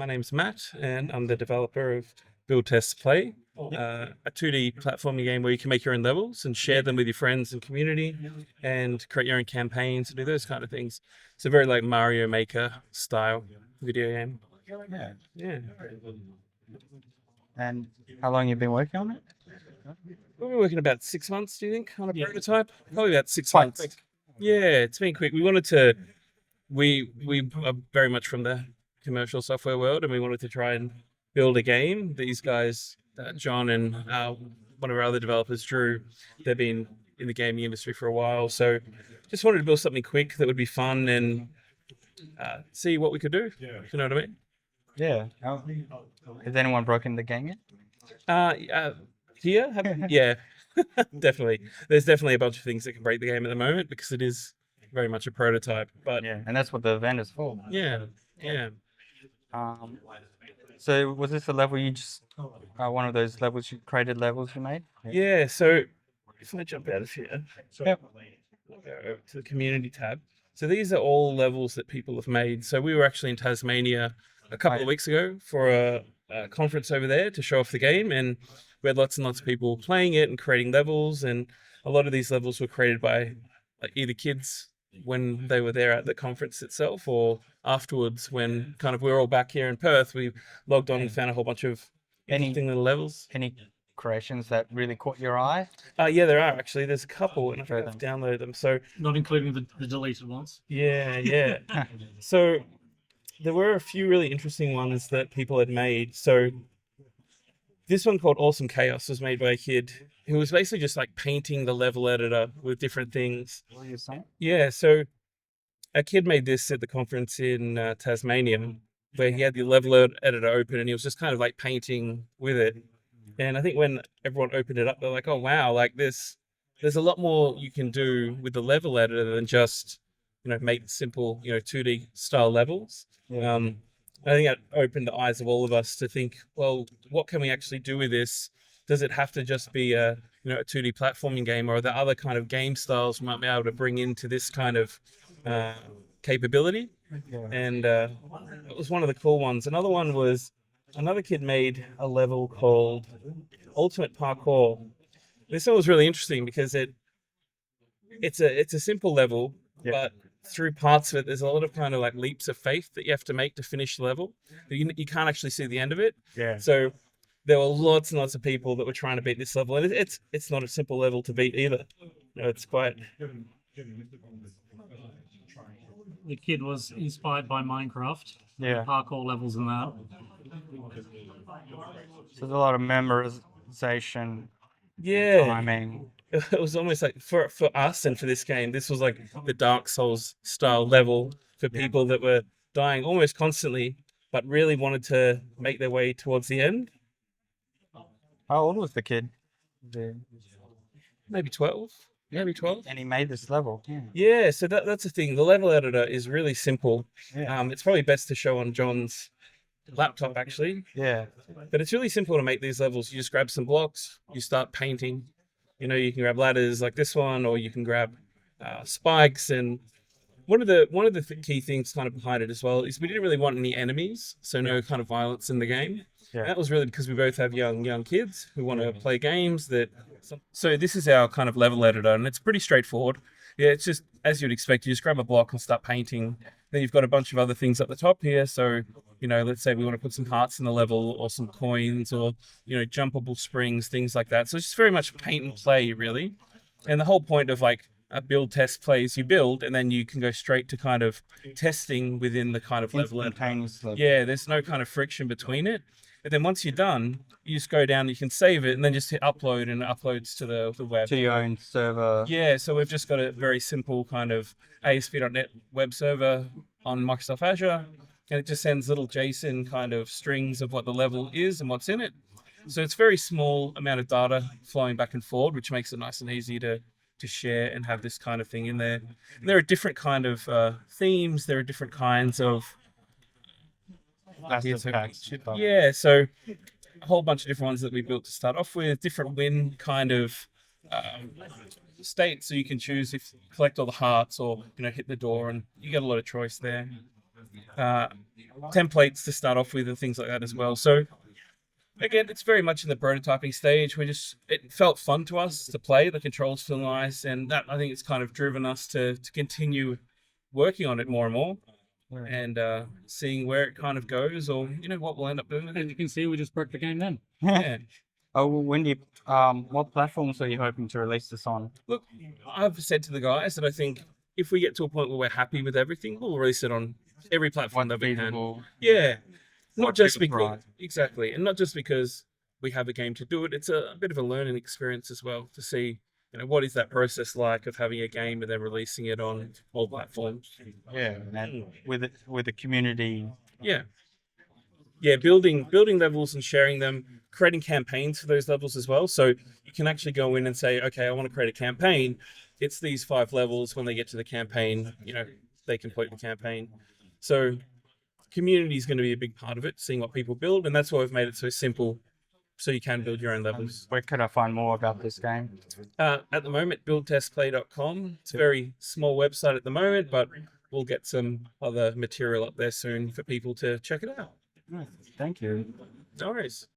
name's Matt, and I'm the developer of Build, Test, Play, a 2D platforming game where you can make your own levels and share them with your friends and community, and create your own campaigns and do those kind of things. It's a very like Mario Maker style video game. Yeah. Yeah. And how long you been working on it? We've been working about 6 months, do you think, on a prototype? Probably about six Quite months. quick. Yeah, it's been quick. We wanted to. We are very much from the commercial software world, and we wanted to try and build a game. These guys, John and one of our other developers, Drew, they've been in the gaming industry for a while, so just wanted to build something quick that would be fun and see what we could do. You know what I mean? Yeah. Has anyone broken the game yet? Here, yeah, definitely. There's definitely a bunch of things that can break the game at the moment because it is very much a prototype. But Yeah, and that's what the event is for. yeah. So was this a level you just one of those levels you created levels you made? Yeah, so if I jump out of here, Yep. I'll go over to the community tab. So these are all levels that people have made. So we were actually in Tasmania a couple of weeks ago for a conference over there to show off the game, and we had lots and lots of people playing it and creating levels, and a lot of these levels were created by like either kids when they were there at the conference itself, or afterwards when kind of we were all back here in Perth. We logged on and found a whole bunch of interesting little levels. Any creations that really caught your eye? Yeah, there are actually. There's a couple, and I've downloaded them. So not including the deleted ones. yeah. So there were a few really interesting ones that people had made. So this one called Awesome Chaos was made by a kid who was basically just like painting the level editor with different things. Yeah, so a kid made this at the conference in Tasmania, where he had the level editor open and he was just kind of like painting with it. And I think when everyone opened it up, they're like, oh, wow, like there's a lot more you can do with the level editor than just, make simple, 2D style levels. Yeah. I think that opened the eyes of all of us to think, well, what can we actually do with this? Does it have to just be a 2D platforming game, or are there other kind of game styles we might be able to bring into this kind of capability? Yeah. And it was one of the cool ones. Another one was another kid made a level called Ultimate Parkour. This one was really interesting because it's a simple level, but through parts of it, there's a lot of kind of like leaps of faith that you have to make to finish the level. You can't actually see the end of it. Yeah. So there were lots and lots of people that were trying to beat this level, and it's not a simple level to beat either. It's quite. The kid was inspired by Minecraft. Yeah. Parkour levels and that. So there's a lot of memorization. Yeah. Timing. It was almost like for us and for this game, this was like the Dark Souls style level for people that were dying almost constantly, but really wanted to make their way towards the end. How old was the kid? Maybe 12. Maybe 12. And he made this level. Yeah, so that's the thing. The level editor is really simple. Yeah. It's probably best to show on John's laptop, actually. Yeah. But it's really simple to make these levels. You just grab some blocks, you start painting. You can grab ladders like this one, or you can grab spikes. And one of the key things kind of behind it as well is we didn't really want any enemies, so no kind of violence in the game. Yeah. And that was really because we both have young kids who want to play games that. So this is our kind of level editor, and it's pretty straightforward. Yeah, it's just as you'd expect. You just grab a block and start painting. Then you've got a bunch of other things at the top here. So let's say we want to put some hearts in the level, or some coins, or jumpable springs, things like that. So it's just very much paint and play, really. And the whole point of like a build, test, play is you build, and then you can go straight to kind of testing within the kind of level editor. Yeah, there's no kind of friction between it. And then once you're done, you just go down, you can save it, and then just hit upload, and it uploads to the web. To your own server. Yeah, so we've just got a very simple kind of ASP.NET web server on Microsoft Azure, and it just sends little JSON kind of strings of what the level is and what's in it. So it's very small amount of data flowing back and forward, which makes it nice and easy to share and have this kind of thing in there. And there are different kind of themes. There are different kinds of yeah, so a whole bunch of different ones that we built to start off with, different win kind of states, so you can choose if collect all the hearts or hit the door, and you get a lot of choice there. templates to start off with and things like that as well. So again, it's very much in the prototyping stage. It felt fun to us to play. The controls feel nice, and that I think it's kind of driven us to continue working on it more and more, and seeing where it kind of goes, or what we'll end up doing with As it. you can see, we just broke the game then. Yeah. Oh, when do you, what platforms are you hoping to release this on? Look, I've said to the guys that I think if we get to a point where we're happy with everything, we'll release it on every platform that we can. Feasible? Yeah, not What just people because thrive. exactly, and not just because we have a game to do it. It's a bit of a learning experience as well to see, what is that process like of having a game and then releasing it on all platforms. Yeah, and with the community. Yeah, yeah, building levels and sharing them, creating campaigns for those levels as well. So you can actually go in and say, okay, I want to create a campaign. It's these 5 levels. When they get to the campaign, they complete the campaign. So community is going to be a big part of it, seeing what people build, and that's why we've made it so simple, so you can build your own levels. Where could I find more about this game? At the moment, buildtestplay.com. It's a very small website at the moment, but we'll get some other material up there soon for people to check it out. Thank you. No worries.